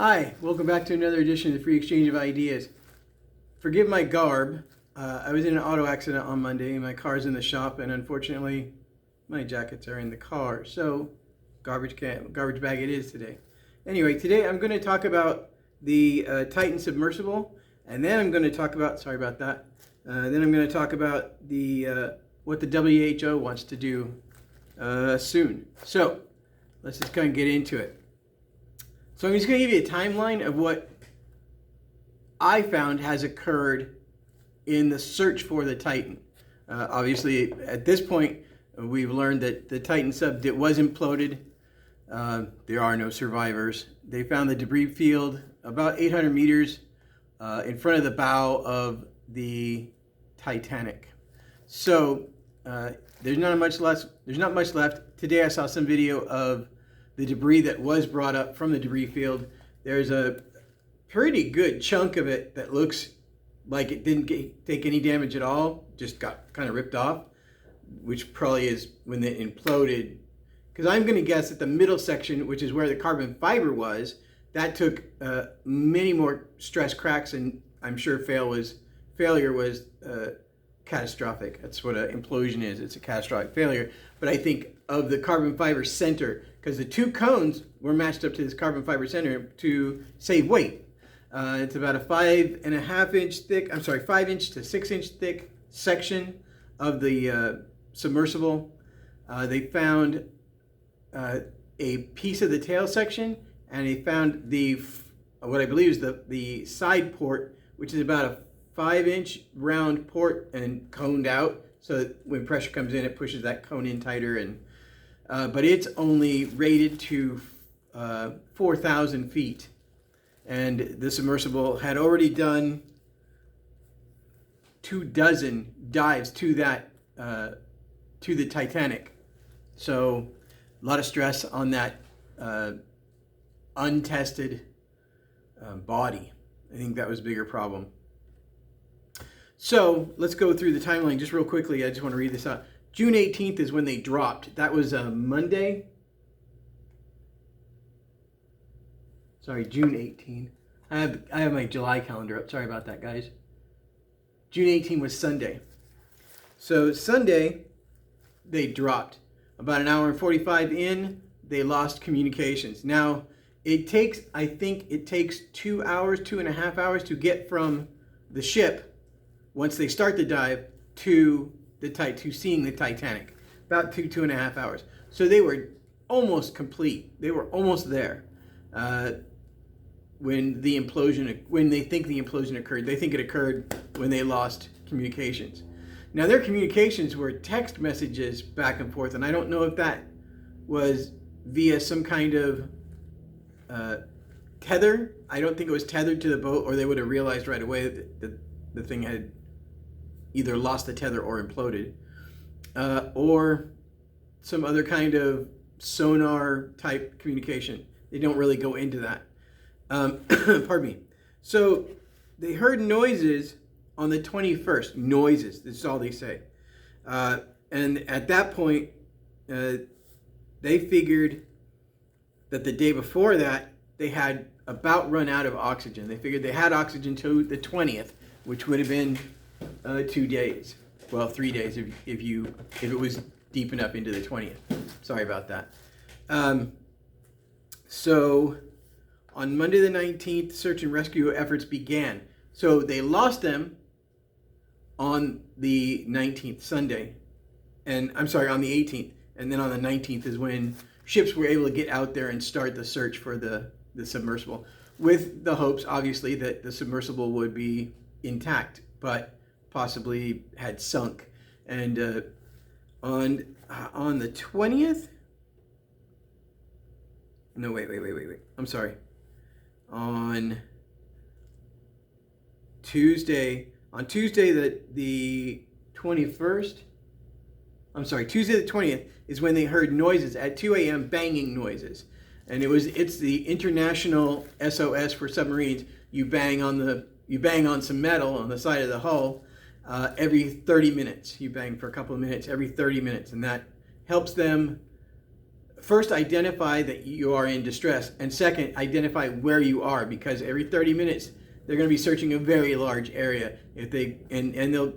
Hi, welcome back to another edition of the Free Exchange of Ideas. Forgive my garb. I was in an auto accident on Monday. My car's in the shop, and unfortunately, my jackets are in the car. So, garbage bag it is today. Anyway, today I'm going to talk about the Titan submersible, and then I'm going to talk about, sorry about that, then I'm going to talk about the what the WHO wants to do soon. So, let's just kind of get into it. So I'm just going to give you a timeline of what I found has occurred in the search for the Titan. Obviously, at this point, we've learned that the Titan sub was imploded. There are no survivors. They found the debris field about 800 meters in front of the bow of the Titanic. So there's not much left. Today I saw some video of the debris that was brought up from the debris field. There's a pretty good chunk of it that looks like it didn't take any damage at all, just got kind of ripped off, which probably is when it imploded. Because I'm going to guess that the middle section, which is where the carbon fiber was, that took many more stress cracks, and I'm sure failure was catastrophic. That's what an implosion is. It's a catastrophic failure. But I think of the carbon fiber center, because the two cones were matched up to this carbon fiber center to save weight. It's about a 5.5 inch thick, 5 inch to 6 inch thick section of the submersible. They found a piece of the tail section, and they found what I believe is the side port, which is about a 5 inch round port and coned out, so that when pressure comes in, it pushes that cone in tighter. And but it's only rated to 4,000 feet, and the submersible had already done 24 dives to that to the Titanic. So a lot of stress on that untested body. I think that was a bigger problem. So let's go through the timeline just real quickly. I just want to read this out. June 18th is when they dropped. That was a Monday. Sorry, June 18th. I have my July calendar up. Sorry about that, guys. June 18th was Sunday. So Sunday, they dropped. About an hour and 45 in, they lost communications. Now, I think it takes 2 hours, 2.5 hours to get from the ship, once they start the dive, to seeing the Titanic. About 2.5 hours. So they were almost complete. They were almost there when they think the implosion occurred. They think it occurred when they lost communications. Now, their communications were text messages back and forth, and I don't know if that was via some kind of tether. I don't think it was tethered to the boat, or they would have realized right away that the thing had either lost the tether or imploded, or some other kind of sonar type communication. They don't really go into that. Pardon me. So they heard noises on the 21st. Noises, that's all they say. And at that point, they figured that the day before that, they had about run out of oxygen. They figured they had oxygen to the 20th, which would have been 2 days. Well, 3 days if it was deep enough into the 20th. Sorry about that. So on Monday the 19th, search and rescue efforts began. So they lost them on the 19th, Sunday. And I'm sorry, on the 18th. And then on the 19th is when ships were able to get out there and start the search for the submersible, with the hopes, obviously, that the submersible would be intact, but possibly had sunk. And on the 20th, no, wait, I'm sorry. On Tuesday the 21st, Tuesday the 20th is when they heard noises at 2 a.m., banging noises. And it's the international SOS for submarines. You bang on some metal on the side of the hull every 30 minutes. You bang for a couple of minutes every 30 minutes, and that helps them first, identify that you are in distress, and second, identify where you are, because every 30 minutes they're going to be searching a very large area. If they and they'll,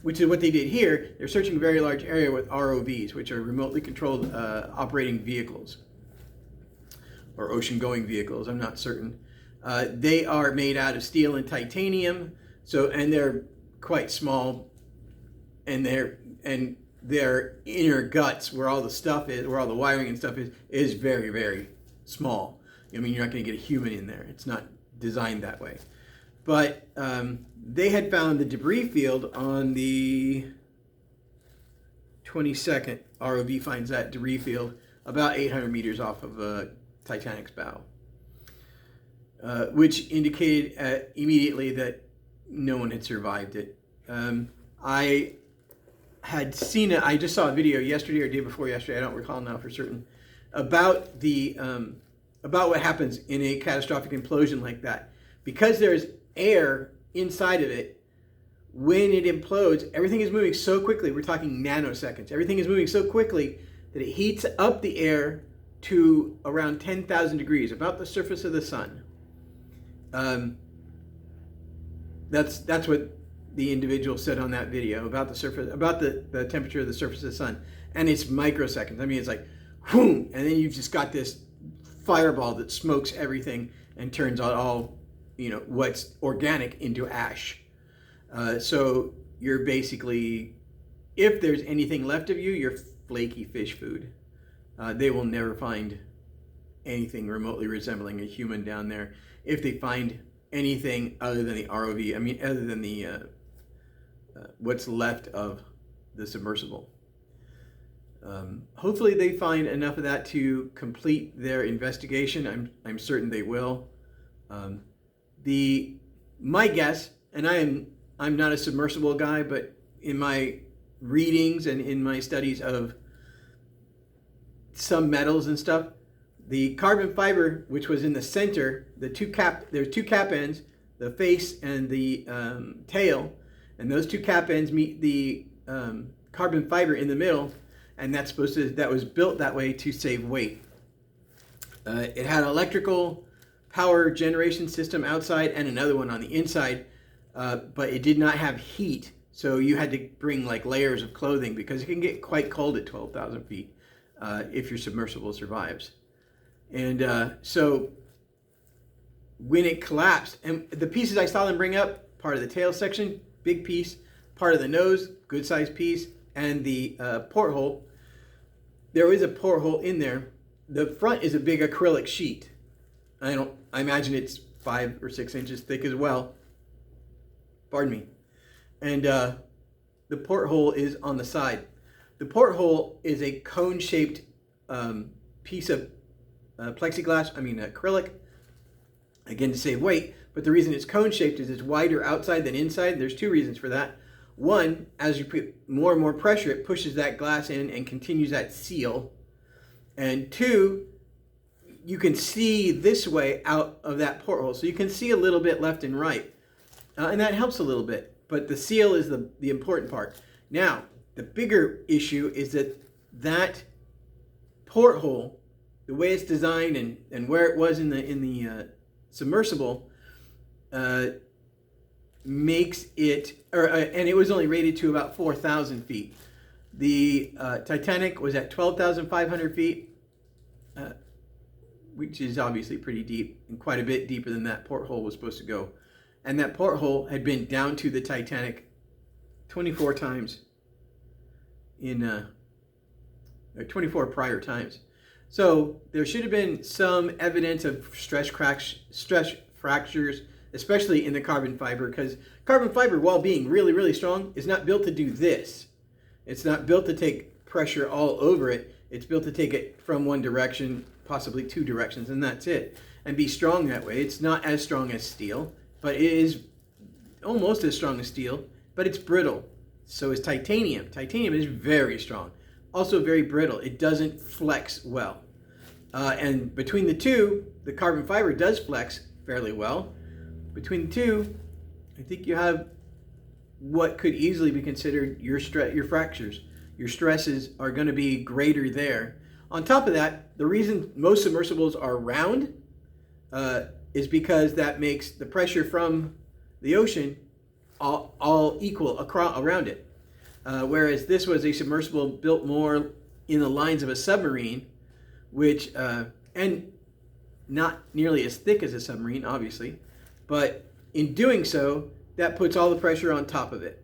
which is what they did here. They're searching a very large area with ROVs, which are remotely controlled operating vehicles, or ocean-going vehicles. I'm not certain. They are made out of steel and titanium, and they're quite small, and their inner guts, where all the stuff is, where all the wiring and stuff is very, very small. I mean, you're not going to get a human in there. It's not designed that way. But they had found the debris field on the 22nd. ROV finds that debris field about 800 meters off of Titanic's bow, which indicated immediately that no one had survived it. I had seen it. I just saw a video yesterday or day before yesterday. I don't recall now for certain, about the about what happens in a catastrophic implosion like that. Because there's air inside of it, when it implodes, everything is moving so quickly. We're talking nanoseconds. Everything is moving so quickly that it heats up the air to around 10,000 degrees, about the surface of the sun. That's what the individual said on that video about the surface, about the temperature of the surface of the sun. And it's microseconds. I mean, it's like, whoom, and then you've just got this fireball that smokes everything and turns all, what's organic into ash. So you're basically, if there's anything left of you, you're flaky fish food. They will never find anything remotely resembling a human down there. If they find anything other than the ROV, other than the what's left of the submersible. Hopefully they find enough of that to complete their investigation. I'm certain they will. My guess, and I'm not a submersible guy, but in my readings and in my studies of some metals and stuff, the carbon fiber, which was in the center, there's two cap ends, the face and the tail, and those two cap ends meet the carbon fiber in the middle, and that was built that way to save weight. It had electrical power generation system outside and another one on the inside, but it did not have heat, so you had to bring like layers of clothing because it can get quite cold at 12,000 feet if your submersible survives. And so when it collapsed, and the pieces I saw them bring up, part of the tail section, big piece, part of the nose, good sized piece, and the porthole, there is a porthole in there. The front is a big acrylic sheet. I imagine it's 5 or 6 inches thick as well. Pardon me. And the porthole is on the side. The porthole is a cone-shaped piece of acrylic, again to save weight, but the reason it's cone-shaped is it's wider outside than inside. There's 2 reasons for that. One, as you put more and more pressure, it pushes that glass in and continues that seal. And 2, you can see this way out of that porthole, so you can see a little bit left and right, and that helps a little bit, but the seal is the important part. Now, the bigger issue is that porthole, the way it's designed and where it was in the submersible, makes it, and it was only rated to about 4,000 feet. The Titanic was at 12,500 feet, which is obviously pretty deep and quite a bit deeper than that porthole was supposed to go. And that porthole had been down to the Titanic 24 times in 24 prior times. So there should have been some evidence of stress fractures, especially in the carbon fiber, because carbon fiber, while being really, really strong, is not built to do this. It's not built to take pressure all over it. It's built to take it from one direction, possibly 2 directions, and that's it, and be strong that way. It's not as strong as steel, but it is almost as strong as steel, but it's brittle. So is titanium. Titanium is very strong, also very brittle. It doesn't flex well. And between the two, the carbon fiber does flex fairly well. Between the two, I think you have what could easily be considered your fractures. Your stresses are going to be greater there. On top of that, the reason most submersibles are round is because that makes the pressure from the ocean all equal around it. Whereas this was a submersible built more in the lines of a submarine, which, and not nearly as thick as a submarine, obviously, but in doing so, that puts all the pressure on top of it.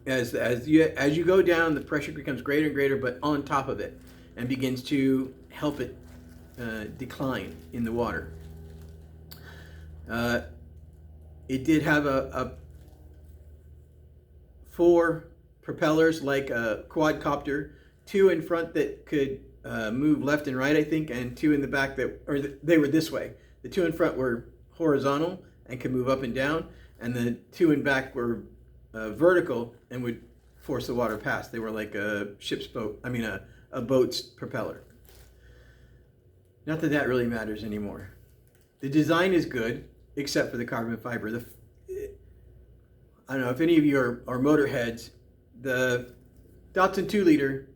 As you go down, the pressure becomes greater and greater, but on top of it, and begins to help it decline in the water. It did have 4 propellers like a quadcopter, 2 in front that could move left and right, I think, and 2 in the back they were this way. The 2 in front were horizontal and could move up and down, and the 2 in back were vertical and would force the water past. They were like a boat's propeller. Not that that really matters anymore. The design is good, except for the carbon fiber. I don't know if any of you are motorheads. The Datsun 2-liter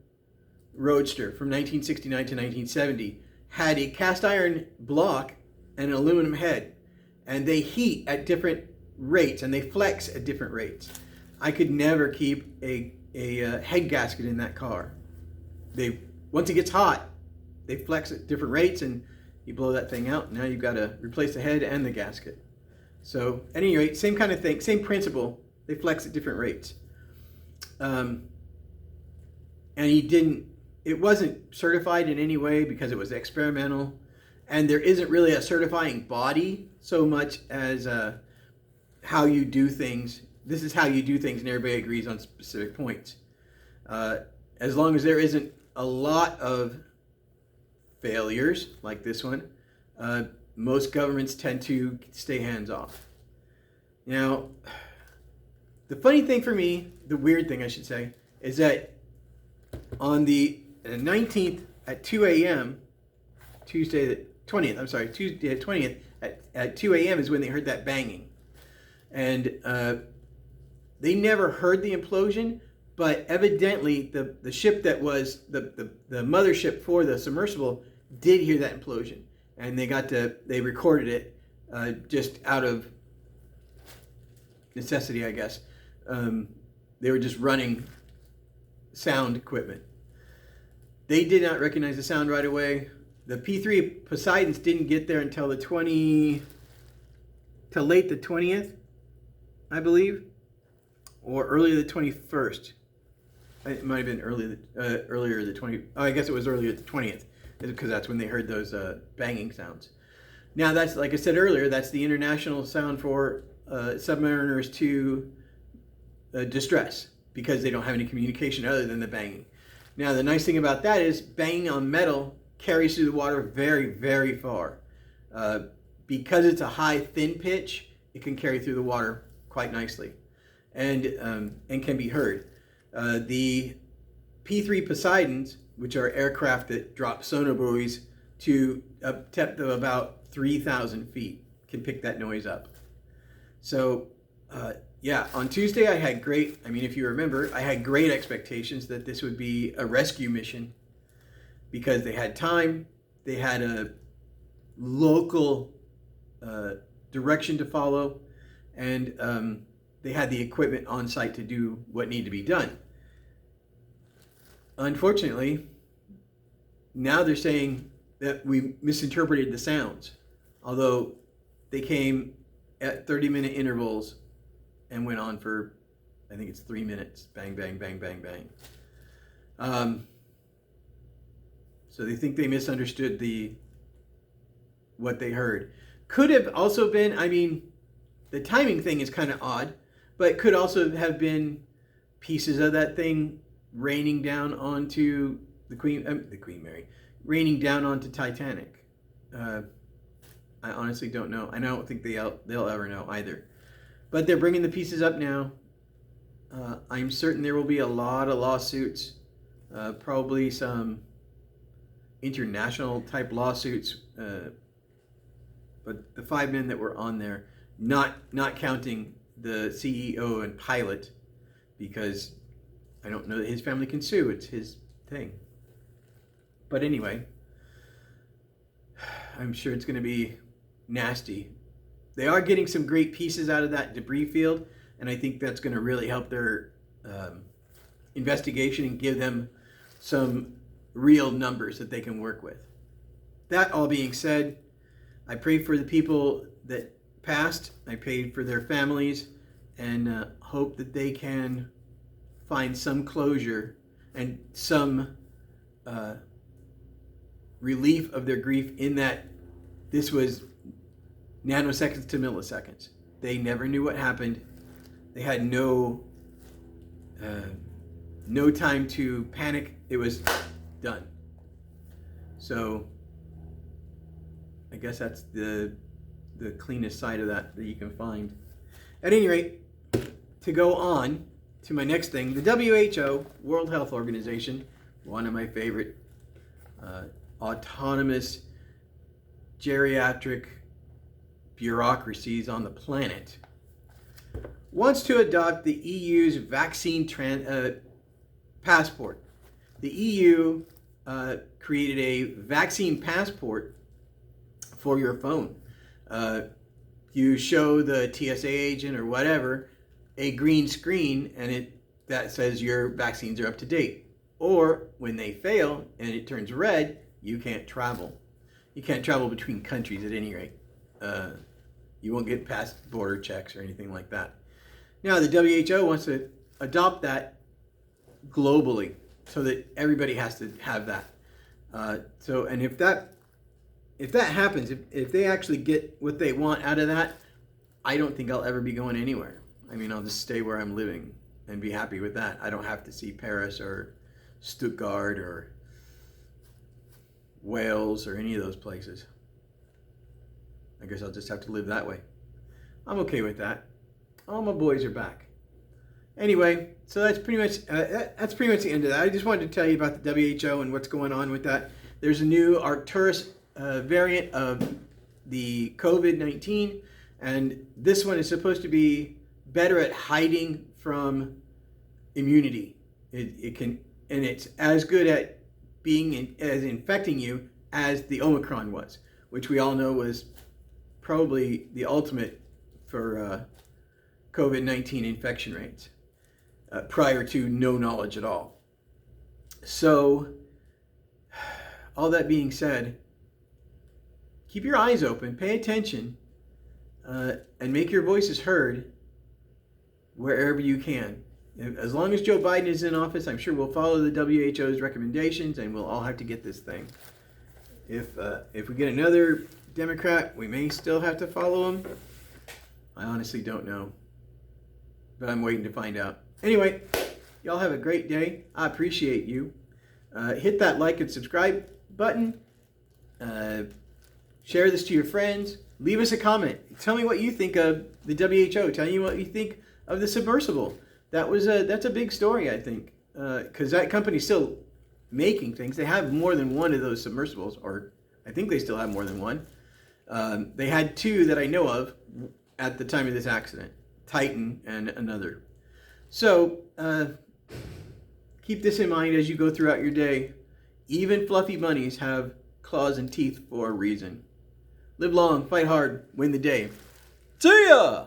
Roadster from 1969 to 1970 had a cast iron block and an aluminum head, and they heat at different rates and they flex at different rates. I could never keep a head gasket in that car. Once it gets hot, they flex at different rates, and you blow that thing out. Now you've got to replace the head and the gasket. So at any rate, same kind of thing, same principle. They flex at different rates. And it wasn't certified in any way because it was experimental, and there isn't really a certifying body so much as how you do things. This is how you do things, and everybody agrees on specific points. As long as there isn't a lot of failures like this one, most governments tend to stay hands off. Now, the funny thing for me, the weird thing I should say, is that on the 19th at 2 a.m., Tuesday the 20th at 2 a.m. is when they heard that banging. And they never heard the implosion, but evidently the ship that was the mothership for the submersible did hear that implosion. And they recorded it just out of necessity, I guess. They were just running sound equipment. They did not recognize the sound right away. The P3 Poseidons didn't get there until late the 20th, I believe, or early the 21st. It might have been earlier the 20th. Oh, I guess it was earlier the 20th, because that's when they heard those banging sounds. Now, that's, like I said earlier, that's the international sound for submariners to distress, because they don't have any communication other than the banging. Now, the nice thing about that is banging on metal carries through the water very, very far. Because it's a high, thin pitch, it can carry through the water quite nicely, and can be heard. The P3 Poseidons, which are aircraft that drop sonar buoys to a depth of about 3,000 feet, can pick that noise up. So, yeah, on Tuesday if you remember, I had great expectations that this would be a rescue mission, because they had time, they had a local direction to follow, and they had the equipment on site to do what needed to be done. Unfortunately, now they're saying that we misinterpreted the sounds, although they came at 30-minute intervals and went on for, I think it's 3 minutes. Bang, bang, bang, bang, bang. So they think they misunderstood what they heard. Could have also been, the timing thing is kind of odd, but it could also have been pieces of that thing raining down onto the Queen Mary, raining down onto Titanic. I honestly don't know. I don't think they'll ever know either. But they're bringing the pieces up now. I'm certain there will be a lot of lawsuits, probably some international type lawsuits. But the 5 men that were on there, not counting the CEO and pilot, because I don't know that his family can sue. It's his thing. But anyway, I'm sure it's going to be nasty. They are getting some great pieces out of that debris field, and I think that's going to really help their investigation and give them some real numbers that they can work with. That all being said, I pray for the people that passed. I pray for their families, and hope that they can find some closure and some relief of their grief, in that this was nanoseconds to milliseconds. They never knew what happened. They had no time to panic. It was done. So I guess that's the cleanest side of that you can find. At any rate, to go on to my next thing, the WHO, World Health Organization, one of my favorite autonomous geriatric bureaucracies on the planet, wants to adopt the EU's vaccine passport. The EU created a vaccine passport for your phone. You show the TSA agent or whatever a green screen, and that says your vaccines are up to date. Or when they fail and it turns red, you can't travel. You can't travel between countries at any rate. You won't get past border checks or anything like that. Now the WHO wants to adopt that globally so that everybody has to have that. And if that happens, if they actually get what they want out of that, I don't think I'll ever be going anywhere. I mean, I'll just stay where I'm living and be happy with that. I don't have to see Paris or Stuttgart or Wales or any of those places. I guess I'll just have to live that way. I'm okay with that. All my boys are back. Anyway, so that's pretty much the end of that. I just wanted to tell you about the WHO and what's going on with that. There's a new Arcturus variant of the COVID-19, and this one is supposed to be better at hiding from immunity. It can, and it's as good at as infecting you as the Omicron was, which we all know was probably the ultimate for COVID-19 infection rates prior to no knowledge at all. So, all that being said, keep your eyes open, pay attention, and make your voices heard wherever you can. As long as Joe Biden is in office, I'm sure we'll follow the WHO's recommendations, and we'll all have to get this thing. If we get another Democrat, we may still have to follow him. I honestly don't know, but I'm waiting to find out. Anyway, y'all have a great day. I appreciate you. Hit that like and subscribe button. Share this to your friends. Leave us a comment. Tell me what you think of the WHO. Tell me what you think of the submersible. That's a big story, I think, because that company's still making things. They have more than one of those submersibles, or I think they still have more than one. They had two that I know of at the time of this accident, Titan and another. So keep this in mind as you go throughout your day. Even fluffy bunnies have claws and teeth for a reason. Live long, fight hard, win the day. See ya!